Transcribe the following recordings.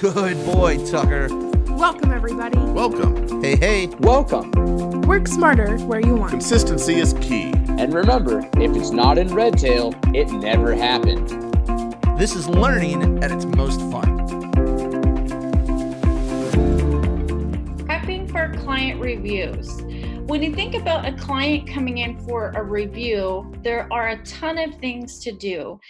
Good boy, Tucker. Welcome, everybody. Welcome. Hey. Welcome. Work smarter where you want. Consistency is key. And remember, if it's not in Redtail, it never happened. This is learning at its most fun. Prepping for client reviews. When you think about a client coming in for a review, there are a ton of things to do.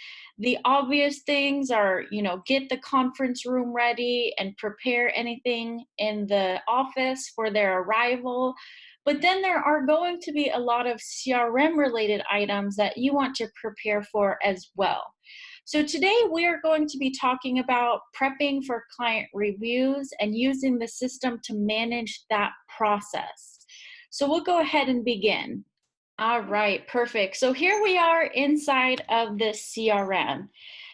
The obvious things are, get the conference room ready and prepare anything in the office for their arrival. But then there are going to be a lot of CRM related items that you want to prepare for as well. So today we are going to be talking about prepping for client reviews and using the system to manage that process. So we'll go ahead and begin. All right, perfect. So here we are inside of the CRM.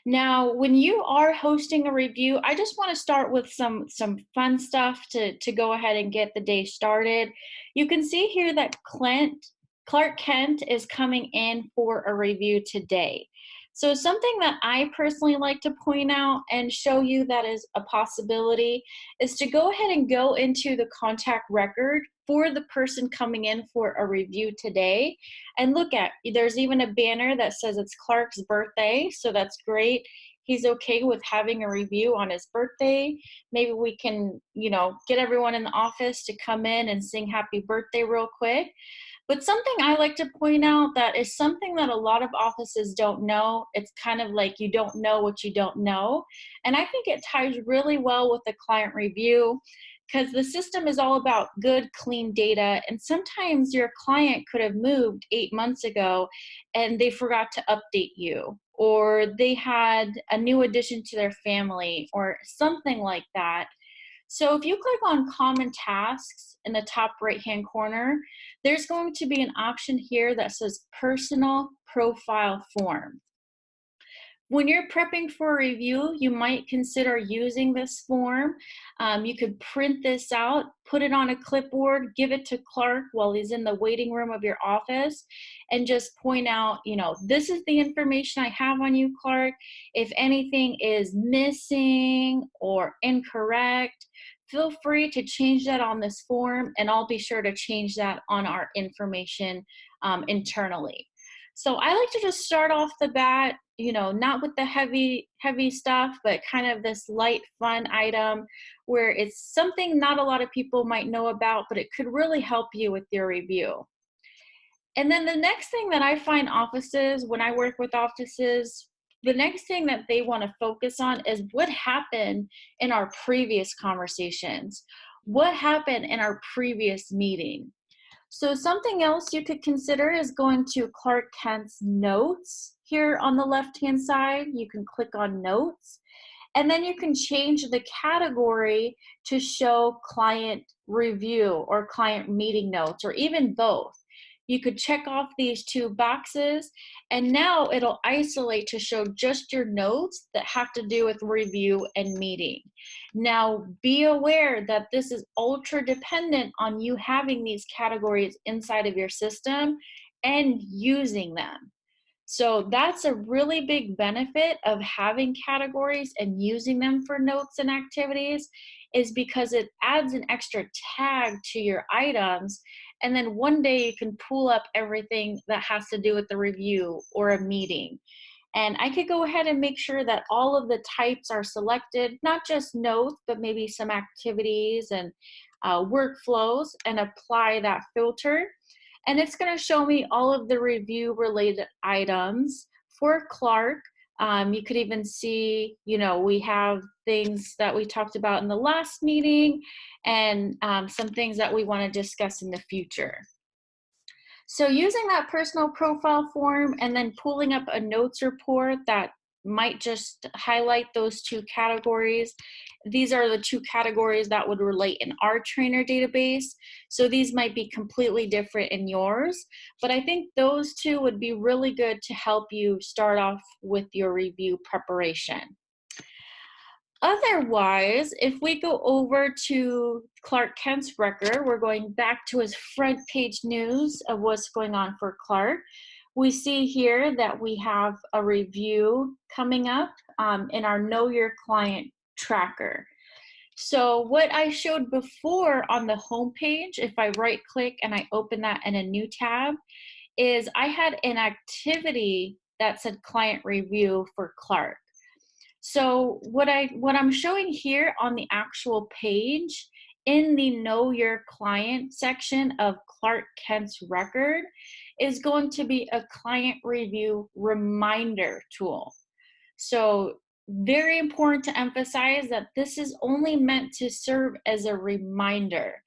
Now, when you are hosting a review, I just want to start with some fun stuff to go ahead and get the day started. You can see here that Clark Kent is coming in for a review today. So something that I personally like to point out and show you that is a possibility is to go ahead and go into the contact record for the person coming in for a review today and look at, there's even a banner that says it's Clark's birthday, so that's great. He's okay with having a review on his birthday. Maybe we can, get everyone in the office to come in and sing happy birthday real quick. But something I like to point out that is something that a lot of offices don't know. It's kind of like you don't know what you don't know. And I think it ties really well with the client review because the system is all about good, clean data. And sometimes your client could have moved 8 months ago and they forgot to update you, or they had a new addition to their family or something like that. So if you click on common tasks in the top right-hand corner, there's going to be an option here that says personal profile form. When you're prepping for a review, you might consider using this form. You could print this out, put it on a clipboard, give it to Clark while he's in the waiting room of your office, and just point out, this is the information I have on you, Clark. If anything is missing or incorrect, feel free to change that on this form, and I'll be sure to change that on our information internally. So I like to just start off the bat, not with the heavy stuff, but kind of this light, fun item where it's something not a lot of people might know about, but it could really help you with your review. And then the next thing that I find offices, when I work with offices, the next thing that they want to focus on is what happened in our previous conversations. What happened in our previous meeting? So something else you could consider is going to Clark Kent's notes here on the left-hand side. You can click on notes, and then you can change the category to show client review or client meeting notes, or even both. You could check off these two boxes, and now it'll isolate to show just your notes that have to do with review and meeting. Now, be aware that this is ultra dependent on you having these categories inside of your system and using them. So that's a really big benefit of having categories and using them for notes and activities, is because it adds an extra tag to your items. And then one day you can pull up everything that has to do with the review or a meeting. And I could go ahead and make sure that all of the types are selected, not just notes, but maybe some activities and workflows, and apply that filter. And it's going to show me all of the review related items for Clark. You could even see, we have things that we talked about in the last meeting and some things that we want to discuss in the future. So using that personal profile form and then pulling up a notes report that might just highlight those two categories. These are the two categories that would relate in our trainer database. So these might be completely different in yours, but I think those two would be really good to help you start off with your review preparation. Otherwise, if we go over to Clark Kent's record, we're going back to his front page news of what's going on for Clark. We see here that we have a review coming up in our Know Your Client tracker. So what I showed before on the home page, if I right click and I open that in a new tab, is I had an activity that said client review for Clark. So what I'm showing here on the actual page in the Know Your Client section of Clark Kent's record is going to be a client review reminder tool. So very important to emphasize that this is only meant to serve as a reminder.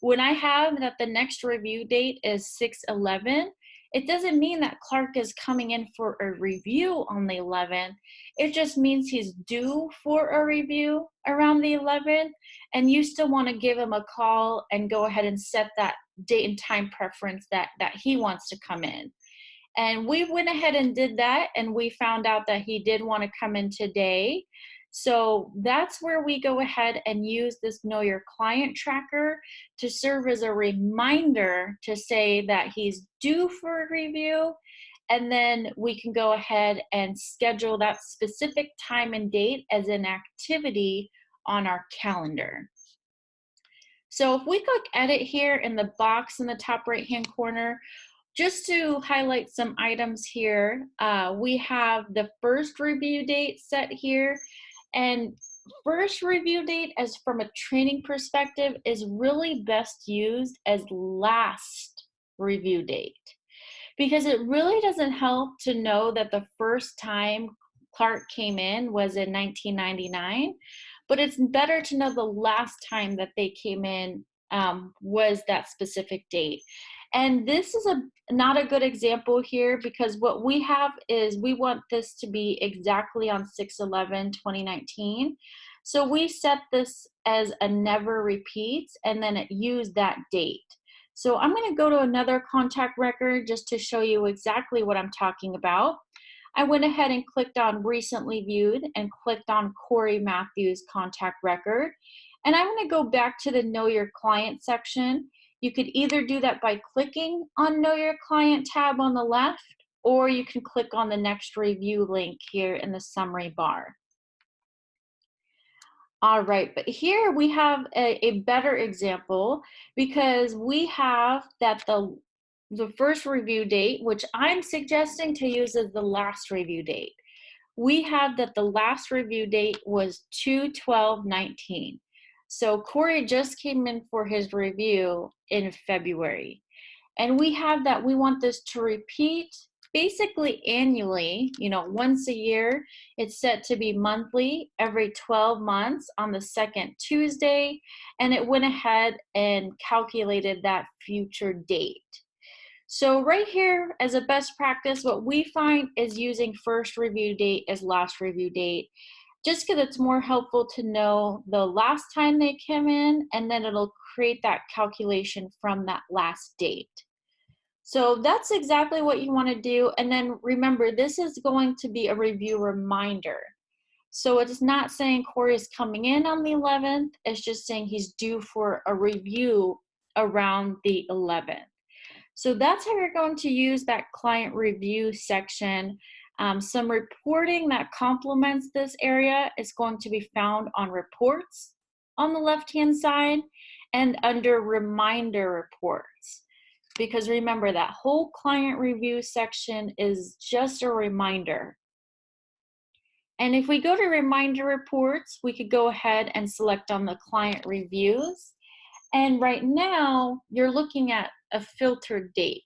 When I have that the next review date is 6/11, it doesn't mean that Clark is coming in for a review on the 11th. It just means he's due for a review around the 11th, and you still want to give him a call and go ahead and set that date and time preference that he wants to come in. And we went ahead and did that, and we found out that he did want to come in today. So that's where we go ahead and use this Know Your Client tracker to serve as a reminder to say that he's due for a review. And then we can go ahead and schedule that specific time and date as an activity on our calendar. So if we click edit here in the box in the top right hand corner, just to highlight some items here, we have the first review date set here. And first review date, as from a training perspective, is really best used as last review date, because it really doesn't help to know that the first time Clark came in was in 1999, but it's better to know the last time that they came in was that specific date. And this is not a good example here, because what we have is we want this to be exactly on 6/11/2019. So we set this as a never repeats, and then it used that date. So I'm going to go to another contact record just to show you exactly what I'm talking about. I went ahead and clicked on recently viewed and clicked on Corey Matthews contact record. And I'm going to go back to the Know Your Client section. You could either do that by clicking on Know Your Client tab on the left, or you can click on the next review link here in the summary bar. All right, but here we have a better example, because we have that the first review date, which I'm suggesting to use as the last review date. We have that the last review date was 2/12/19. So Corey just came in for his review in February. And we have that we want this to repeat basically annually, once a year. It's set to be monthly, every 12 months on the second Tuesday. And it went ahead and calculated that future date. So right here, as a best practice, what we find is using first review date as last review date, just because it's more helpful to know the last time they came in, and then it'll create that calculation from that last date. So that's exactly what you want to do. And then remember, this is going to be a review reminder. So it's not saying Corey is coming in on the 11th. It's just saying he's due for a review around the 11th. So that's how you're going to use that client review section. Some reporting that complements this area is going to be found on reports on the left-hand side and under reminder reports. Because remember, that whole client review section is just a reminder. And if we go to reminder reports, we could go ahead and select on the client reviews. And right now, you're looking at a filtered date.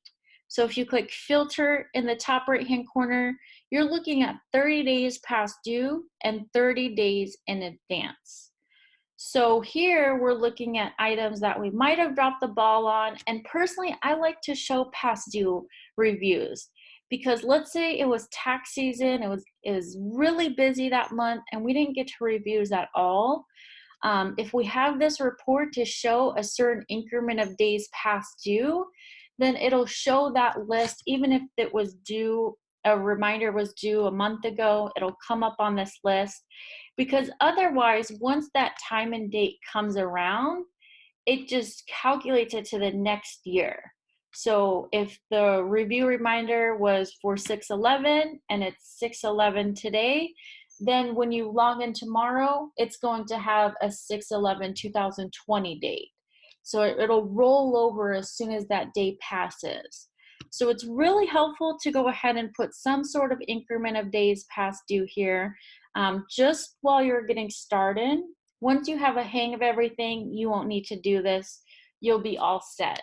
So if you click filter in the top right-hand corner, you're looking at 30 days past due and 30 days in advance. So here we're looking at items that we might have dropped the ball on. And personally, I like to show past due reviews, because let's say it was tax season, it was really busy that month, and we didn't get to reviews at all. If we have this report to show a certain increment of days past due, then it'll show that list. Even if it was due, a reminder was due a month ago, it'll come up on this list, because otherwise, once that time and date comes around, it just calculates it to the next year. So if the review reminder was for 6/11 and it's 6/11 today, then when you log in tomorrow, it's going to have a 6/11/2020 date. So it'll roll over as soon as that date passes. So it's really helpful to go ahead and put some sort of increment of days past due here, just while you're getting started. Once you have a hang of everything, you won't need to do this. You'll be all set.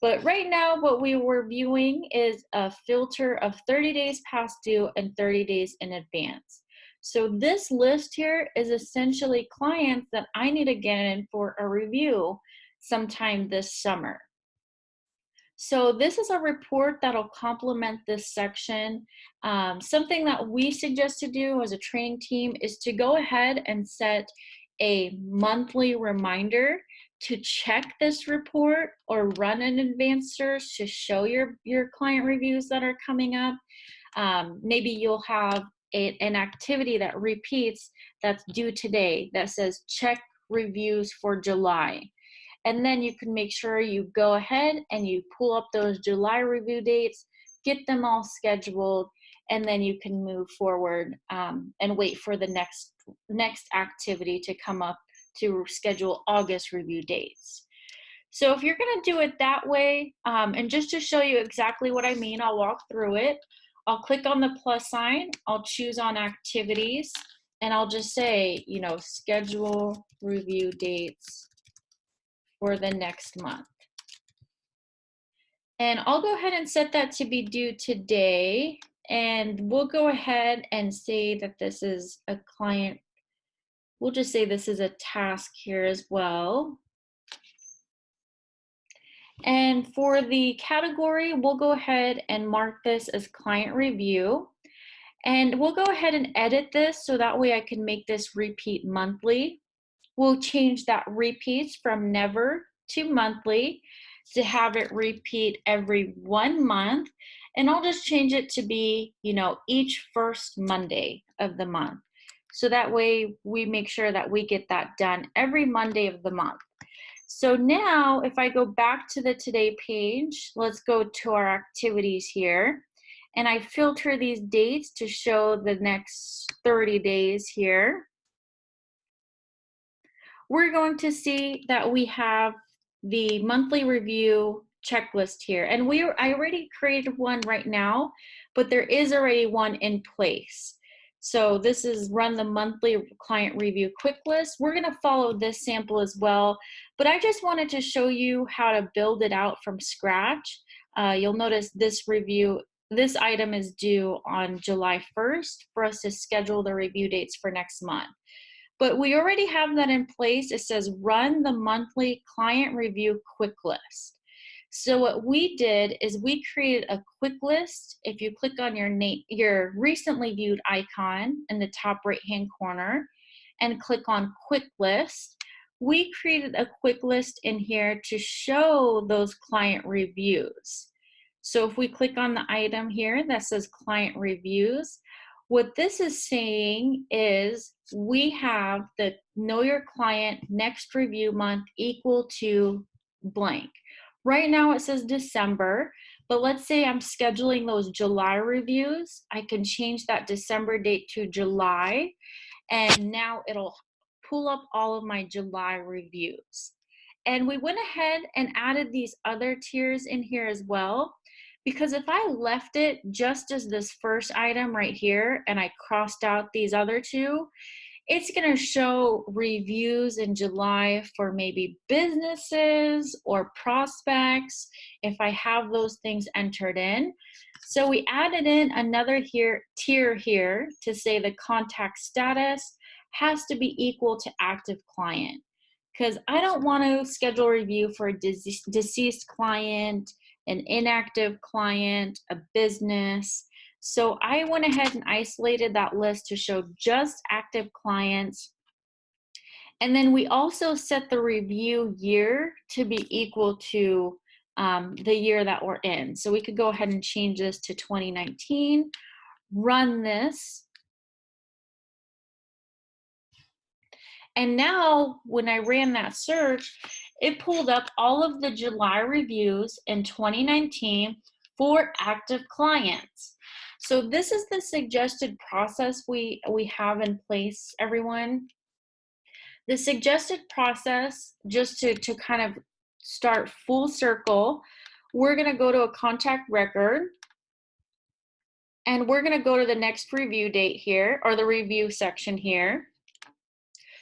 But right now, what we were viewing is a filter of 30 days past due and 30 days in advance. So this list here is essentially clients that I need to get in for a review sometime this summer. So this is a report that'll complement this section. Something that we suggest to do as a training team is to go ahead and set a monthly reminder to check this report or run an advanced search to show your client reviews that are coming up. Maybe you'll have an activity that repeats that's due today that says check reviews for July. And then you can make sure you go ahead and you pull up those July review dates, get them all scheduled, and then you can move forward and wait for the next activity to come up to schedule August review dates. So if you're going to do it that way, and just to show you exactly what I mean, I'll walk through it. I'll click on the plus sign, I'll choose on activities, and I'll just say, schedule review dates for the next month. And I'll go ahead and set that to be due today. And we'll go ahead and say that this is a client. We'll just say this is a task here as well. And for the category, we'll go ahead and mark this as client review. And we'll go ahead and edit this so that way I can make this repeat monthly. We'll change that repeats from never to monthly to have it repeat every 1 month. And I'll just change it to be, each first Monday of the month. So that way we make sure that we get that done every Monday of the month. So now if I go back to the today page, let's go to our activities here. And I filter these dates to show the next 30 days here. We're going to see that we have the monthly review checklist here. And I already created one right now, but there is already one in place. So this is run the monthly client review quick list. We're going to follow this sample as well, but I just wanted to show you how to build it out from scratch. You'll notice this item is due on July 1st for us to schedule the review dates for next month. But we already have that in place. It says run the monthly client review quick list. So what we did is we created a quick list. If you click on your recently viewed icon in the top right-hand corner and click on quick list, we created a quick list in here to show those client reviews. So if we click on the item here that says client reviews, what this is saying is we have the know your client next review month equal to blank. Right now it says December, but let's say I'm scheduling those July reviews. I can change that December date to July, and now it'll pull up all of my July reviews. And we went ahead and added these other tiers in here as well, because if I left it just as this first item right here and I crossed out these other two, it's going to show reviews in July for maybe businesses or prospects if I have those things entered in. So we added in another tier here to say the contact status has to be equal to active client, because I don't want to schedule a review for a deceased client, an inactive client, a business. So I went ahead and isolated that list to show just active clients. And then we also set the review year to be equal to the year that we're in. So we could go ahead and change this to 2019, run this. And now when I ran that search, it pulled up all of the July reviews in 2019 for active clients. So this is the suggested process we have in place, everyone. The suggested process, just to kind of start full circle, we're going to go to a contact record, and we're going to go to the next review date here, or the review section here.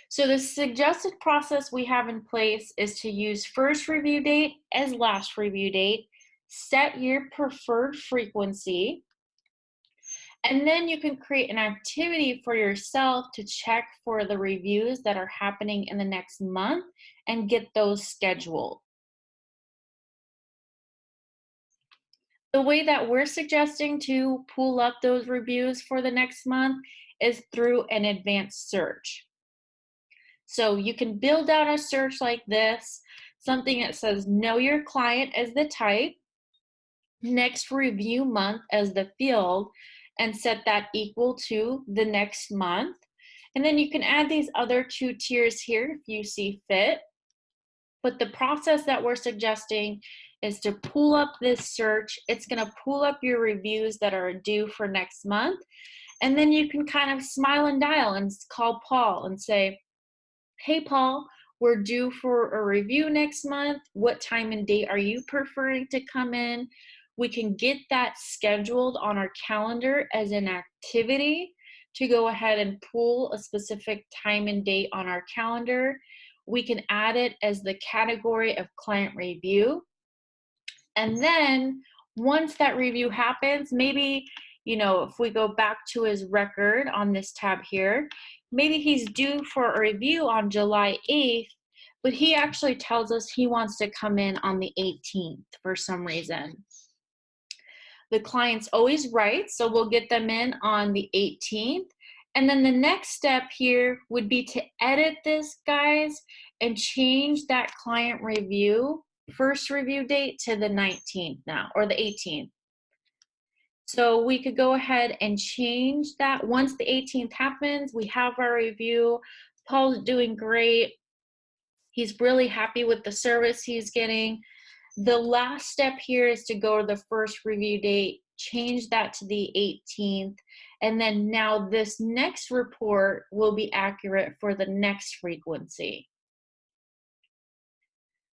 So the suggested process we have in place is to use first review date as last review date, set your preferred frequency, and then you can create an activity for yourself to check for the reviews that are happening in the next month and get those scheduled. The way that we're suggesting to pull up those reviews for the next month is through an advanced search. So you can build out a search like this, something that says know your client as the type, next review month as the field, and set that equal to the next month. And then you can add these other two tiers here if you see fit. But the process that we're suggesting is to pull up this search. It's going to pull up your reviews that are due for next month. And then you can kind of smile and dial and call Paul and say, hey, Paul, we're due for a review next month. What time and date are you preferring to come in? We can get that scheduled on our calendar as an activity to go ahead and pull a specific time and date on our calendar. We can add it as the category of client review. And then once that review happens, maybe, if we go back to his record on this tab here, maybe he's due for a review on July 8th, but he actually tells us he wants to come in on the 18th for some reason. The client's always right, so we'll get them in on the 18th. And then the next step here would be to edit this, guys, and change that client review, first review date, to the 19th now, or the 18th. So we could go ahead and change that. Once the 18th happens, we have our review. Paul's doing great. He's really happy with the service he's getting. The last step here is to go to the first review date, change that to the 18th, and then now this next report will be accurate for the next frequency.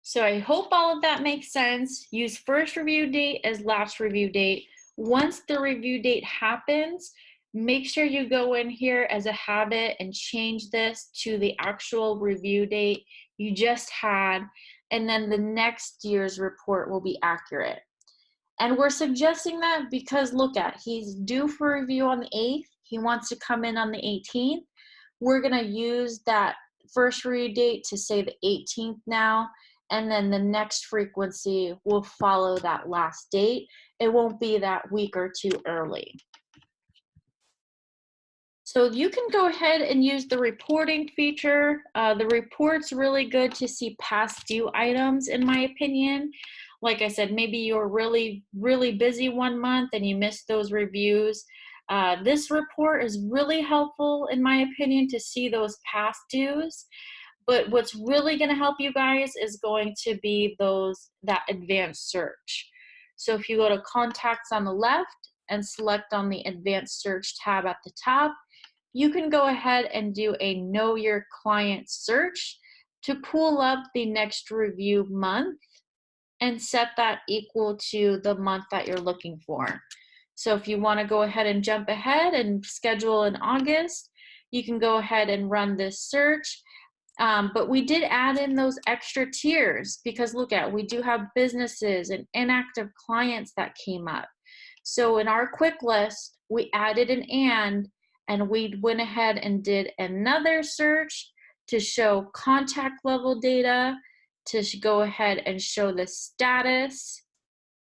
So I hope all of that makes sense. Use first review date as last review date. Once the review date happens, make sure you go in here as a habit and change this to the actual review date you just had, and then the next year's report will be accurate. And we're suggesting that because he's due for review on the 8th. He wants to come in on the 18th. We're going to use that first review date to say the 18th now, and then the next frequency will follow that last date. It won't be that week or two early. So you can go ahead and use the reporting feature. The report's really good to see past due items, in my opinion. Like I said, maybe you're really, really busy one month and you missed those reviews. This report is really helpful, in my opinion, to see those past dues. But what's really going to help you guys is going to be that advanced search. So if you go to contacts on the left and select on the advanced search tab at the top, you can go ahead and do a know your client search to pull up the next review month and set that equal to the month that you're looking for. So if you want to go ahead and jump ahead and schedule in August, you can go ahead and run this search. But we did add in those extra tiers because we do have businesses and inactive clients that came up. So in our quick list, we added an and we went ahead and did another search to show contact level data, to go ahead and show the status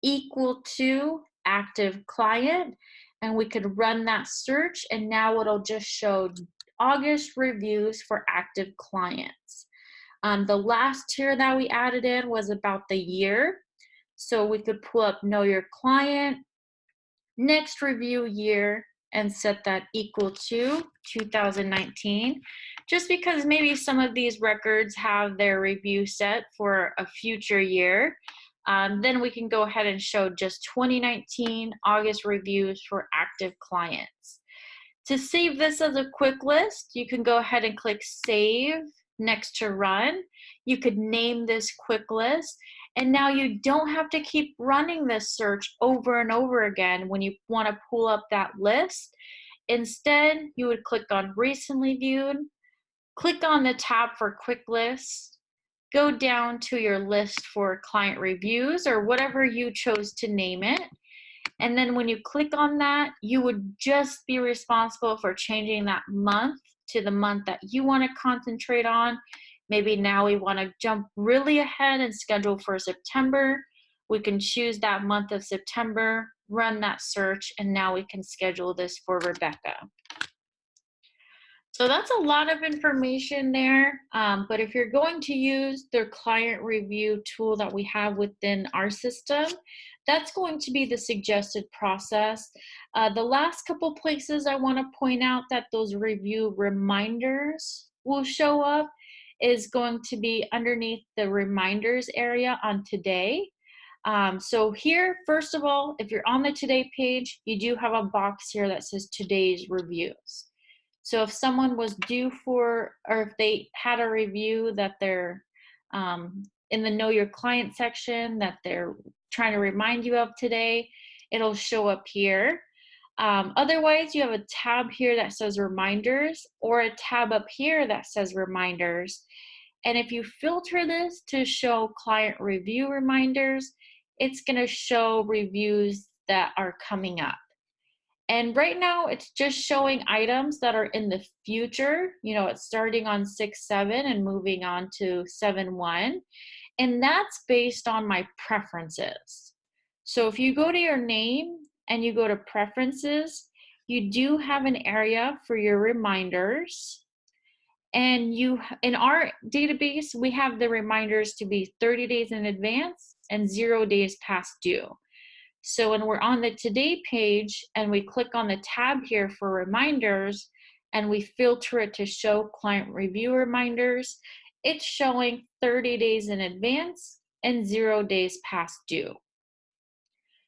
equal to active client, and we could run that search, and now it'll just show August reviews for active clients. The last tier that we added in was about the year, so we could pull up know your client, next review year, and set that equal to 2019, just because maybe some of these records have their review set for a future year. then we can go ahead and show just 2019 August reviews for active clients. To save this as a quick list, you can go ahead and click Save next to Run. You could name this quick list, and now you don't have to keep running this search over and over again when you want to pull up that list. Instead, you would click on Recently Viewed, click on the tab for Quick Lists, go down to your list for client reviews or whatever you chose to name it. And then when you click on that, you would just be responsible for changing that month to the month that you want to concentrate on. Maybe now we want to jump really ahead and schedule for September. We can choose that month of September, run that search, and now we can schedule this for Rebecca. So that's a lot of information there, but if you're going to use the client review tool that we have within our system, that's going to be the suggested process. The last couple places I want to point out that those review reminders will show up is going to be underneath the reminders area on today. So here, first of all, if you're on the today page, you do have a box here that says today's reviews. So if someone was due for, or if they had a review that they're in the Know Your Client section that they're trying to remind you of today, it'll show up here. Otherwise, you have a tab here that says Reminders or a tab up here that says Reminders. And if you filter this to show client review reminders, it's going to show reviews that are coming up. And right now, it's just showing items that are in the future. You know, it's starting on 6/7 and moving on to 7/1. And that's based on my preferences. So if you go to your name and you go to Preferences, you do have an area for your reminders. And in our database, we have the reminders to be 30 days in advance and 0 days past due. So when we're on the Today page and we click on the tab here for reminders and we filter it to show client review reminders, it's showing 30 days in advance and 0 days past due.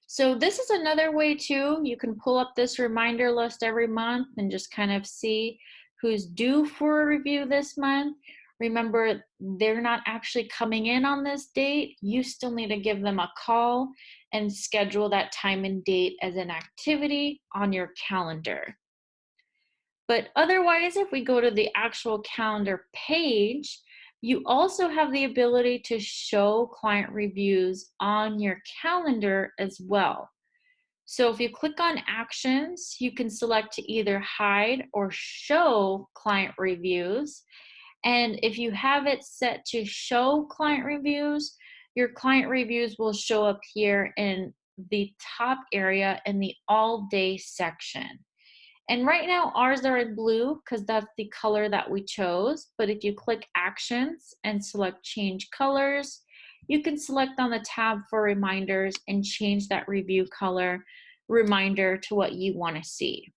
So this is another way too. You can pull up this reminder list every month and just kind of see who's due for a review this month. Remember, they're not actually coming in on this date. You still need to give them a call and schedule that time and date as an activity on your calendar. But otherwise, if we go to the actual calendar page, you also have the ability to show client reviews on your calendar as well. So if you click on Actions, you can select to either hide or show client reviews. And if you have it set to show client reviews, your client reviews will show up here in the top area in the all day section. And right now ours are in blue because that's the color that we chose. But if you click Actions and select Change Colors, you can select on the tab for reminders and change that review color reminder to what you want to see.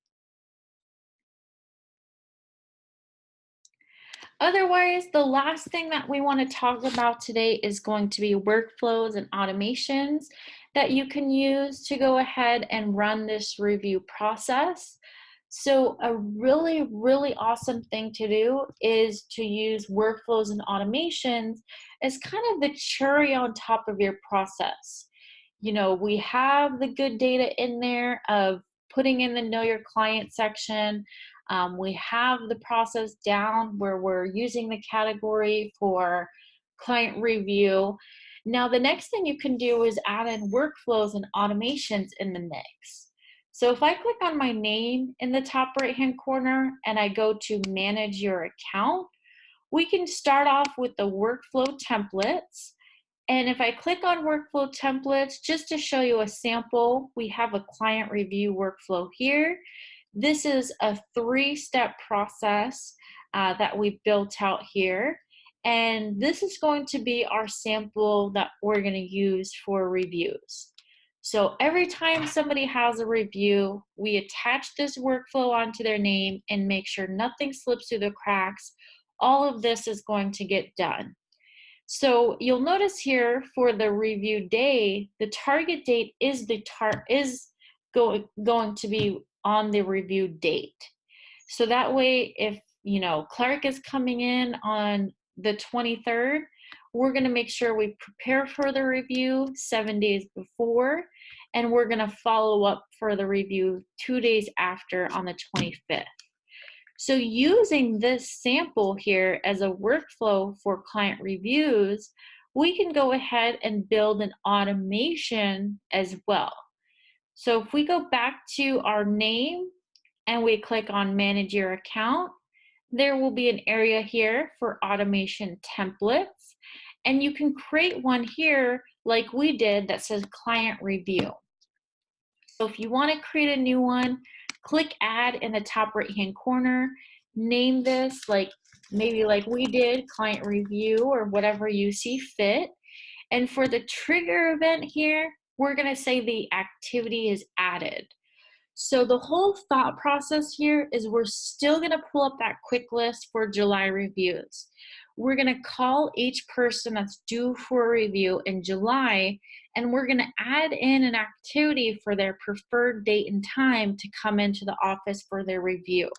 Otherwise, the last thing that we want to talk about today is going to be workflows and automations that you can use to go ahead and run this review process. So a really, really awesome thing to do is to use workflows and automations as kind of the cherry on top of your process. You know, we have the good data in there of putting in the Know Your Client section. We have the process down where we're using the category for client review. Now, the next thing you can do is add in workflows and automations in the mix. So if I click on my name in the top right-hand corner and I go to Manage Your Account, we can start off with the workflow templates. And if I click on workflow templates, just to show you a sample, we have a client review workflow here. This is a 3-step process that we've built out here. And this is going to be our sample that we're going to use for reviews. So every time somebody has a review, we attach this workflow onto their name and make sure nothing slips through the cracks. All of this is going to get done. So you'll notice here for the review day, the target date is going to be on the review date. So that way, if Clark is coming in on the 23rd, we're going to make sure we prepare for the review 7 days before, and we're going to follow up for the review 2 days after on the 25th. So using this sample here as a workflow for client reviews, we can go ahead and build an automation as well. So if we go back to our name and we click on Manage Your Account, there will be an area here for automation templates. And you can create one here like we did that says Client Review. So if you want to create a new one, click Add in the top right-hand corner. Name this maybe like we did, Client Review, or whatever you see fit. And for the trigger event here, we're going to say the activity is added. So the whole thought process here is we're still going to pull up that quick list for July reviews. We're going to call each person that's due for a review in July, and we're going to add in an activity for their preferred date and time to come into the office for their review.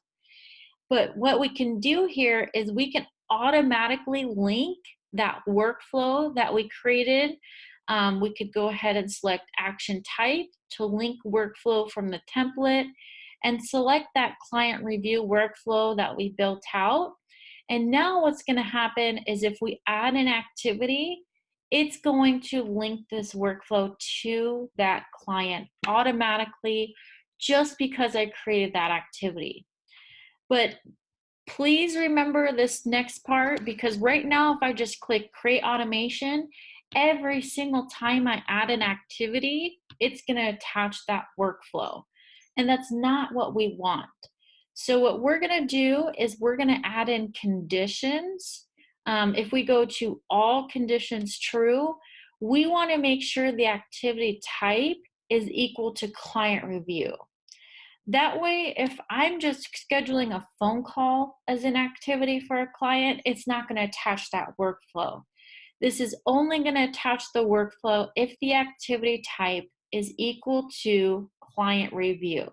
But what we can do here is we can automatically link that workflow that we created. We could go ahead and select action type to link workflow from the template and select that client review workflow that we built out. And now what's going to happen is if we add an activity, it's going to link this workflow to that client automatically just because I created that activity. But please remember this next part, because right now if I just click create automation, every single time I add an activity, it's going to attach that workflow. And that's not what we want. So what we're going to do is we're going to add in conditions. If we go to all conditions true, we want to make sure the activity type is equal to client review. That way, if I'm just scheduling a phone call as an activity for a client, it's not going to attach that workflow. This is only going to attach the workflow if the activity type is equal to client review.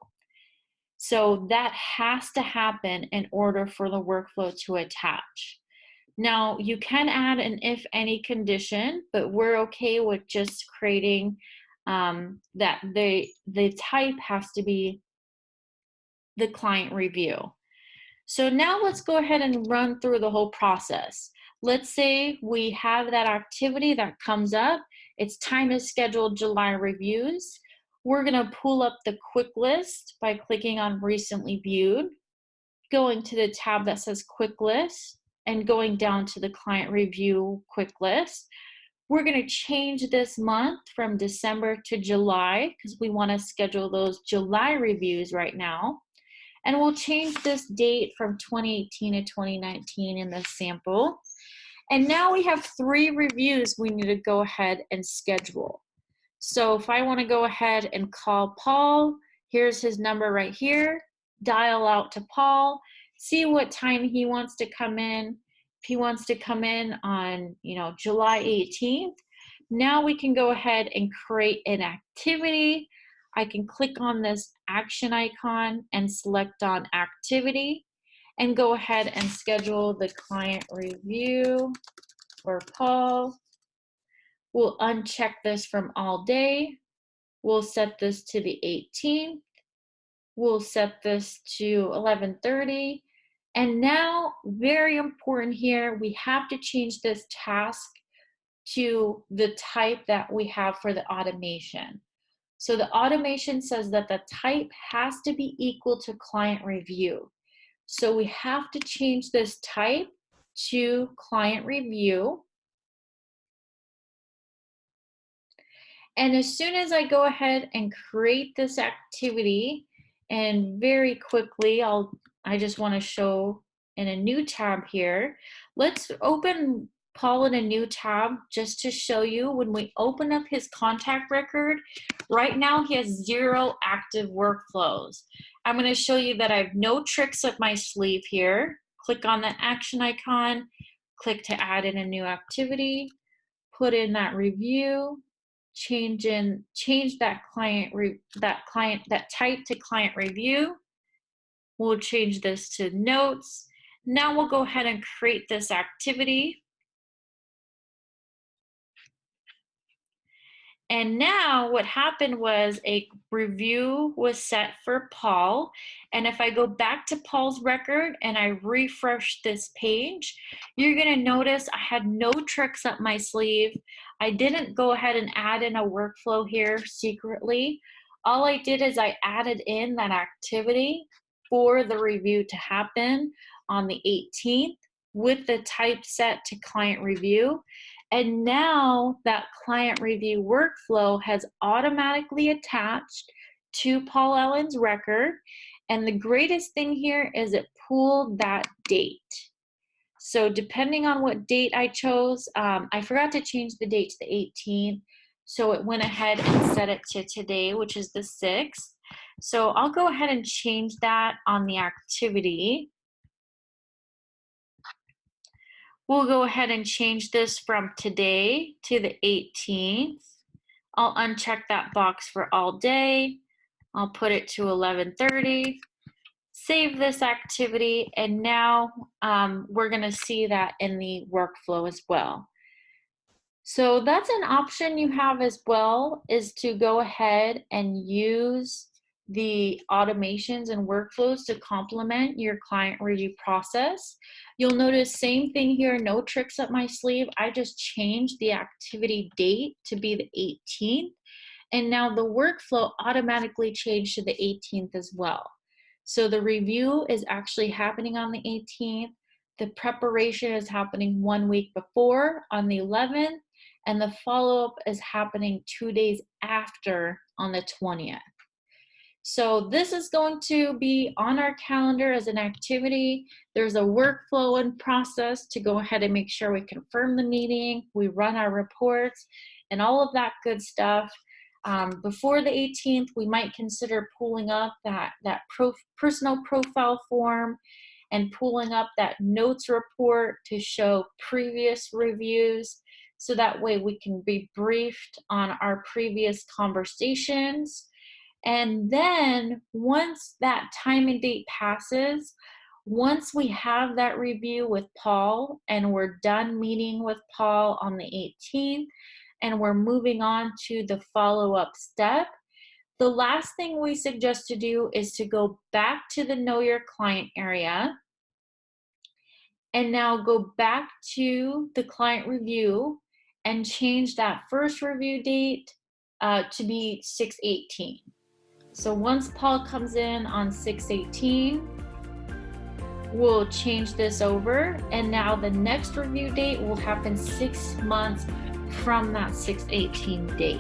So that has to happen in order for the workflow to attach. Now, you can add an if any condition, but we're okay with just creating that the type has to be the client review. So now let's go ahead and run through the whole process. Let's say we have that activity that comes up. It's time to schedule July reviews. We're going to pull up the quick list by clicking on recently viewed, going to the tab that says quick list, and going down to the client review quick list. We're going to change this month from December to July because we want to schedule those July reviews right now. And we'll change this date from 2018 to 2019 in the sample. And now we have 3 reviews we need to go ahead and schedule. So if I want to go ahead and call Paul, here's his number right here, dial out to Paul, see what time he wants to come in. If he wants to come in on, July 18th, now we can go ahead and create an activity. I can click on this action icon and select on activity and go ahead and schedule the client review for Paul. We'll uncheck this from all day. We'll set this to the 18th. We'll set this to 11:30. And now, very important here, we have to change this task to the type that we have for the automation. So the automation says that the type has to be equal to client review. So we have to change this type to client review. And as soon as I go ahead and create this activity, and very quickly, I just want to show in a new tab here. Let's open Paul in a new tab just to show you when we open up his contact record. Right now he has 0 active workflows. I'm going to show you that I have no tricks up my sleeve here. Click on the action icon, click to add in a new activity, put in that review, change that that type to client review. We'll change this to notes. Now we'll go ahead and create this activity. And now what happened was a review was set for Paul. And if I go back to Paul's record and I refresh this page, you're going to notice I had no tricks up my sleeve. I didn't go ahead and add in a workflow here secretly. All I did is I added in that activity for the review to happen on the 18th with the type set to client review. And now that client review workflow has automatically attached to Paul Allen's record. And the greatest thing here is it pulled that date. So depending on what date I chose, I forgot to change the date to the 18th. So it went ahead and set it to today, which is the 6th. So I'll go ahead and change that on the activity. We'll go ahead and change this from today to the 18th. I'll uncheck that box for all day. I'll put it to 11:30. Save this activity, and now we're going to see that in the workflow as well. So that's an option you have as well, is to go ahead and use the automations and workflows to complement your client review process. You'll notice same thing here, no tricks up my sleeve. I just changed the activity date to be the 18th, and now the workflow automatically changed to the 18th as well. So the review is actually happening on the 18th. The preparation is happening 1 week before on the 11th, and the follow-up is happening 2 days after on the 20th. So this is going to be on our calendar as an activity. There's a workflow and process to go ahead and make sure we confirm the meeting, we run our reports, and all of that good stuff. Before the 18th, we might consider pulling up that personal profile form and pulling up that notes report to show previous reviews. So that way we can be briefed on our previous conversations. And then once that time and date passes, once we have that review with Paul and we're done meeting with Paul on the 18th and we're moving on to the follow-up step, the last thing we suggest to do is to go back to the Know Your Client area and now go back to the client review and change that first review date to be 6/18. So once Paul comes in on 6/18, we'll change this over, and now the next review date will happen 6 months from that 6/18 date.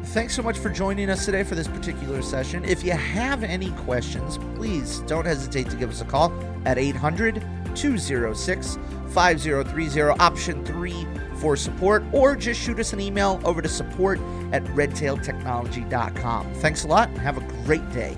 Thanks so much for joining us today for this particular session. If you have any questions, please don't hesitate to give us a call at 800-206-5030, option 3 for support, or just shoot us an email over to support@redtailtechnology.com. Thanks a lot and have a great day.